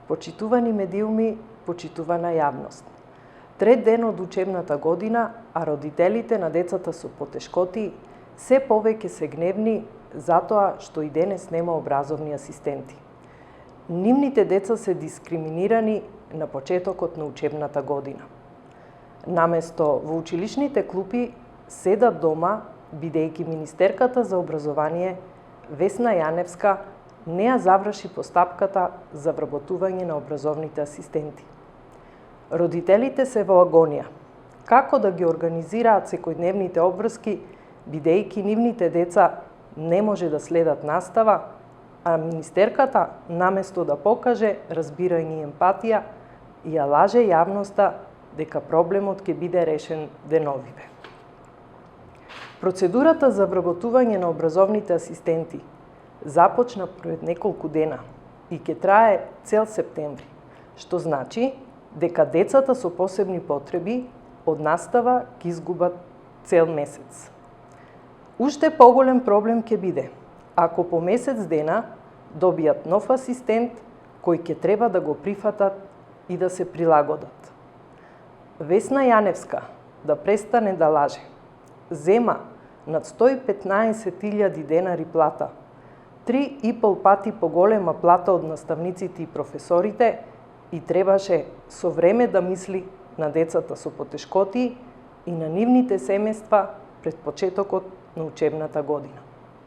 Почитувани медиуми, почитувана јавност. Трет ден од учебната година, а родителите на децата со потешкоти се повеќе се гневни затоа што и денес нема образовни асистенти. Нивните деца се дискриминирани на почетокот на учебната година. Наместо во училишните клупи седат дома, бидејќи Министерката за образование Весна Јаневска не ја заврши постапката за вработување на образовните асистенти. Родителите се во агонија. Како да ги организираат секојдневните обврски, бидејќи нивните деца не може да следат настава, а Министерката, наместо да покаже разбирање и емпатија, ја лаже јавноста дека проблемот ќе биде решен деновиве. Процедурата за вработување на образовните асистенти започна пред неколку дена и ќе трае цел септември, што значи дека децата со посебни потреби од настава ќе изгубат цел месец. Уште поголем проблем ќе биде ако по месец дена добијат нов асистент кој ќе треба да го прифатат и да се прилагодат. Весна Јаневска да престане да лаже. Зема над 115.000 денари плата, 3,5 пати поголема плата од наставниците и професорите и требаше со време да мисли на децата со потешкоти и на нивните семејства пред почетокот на учебната година.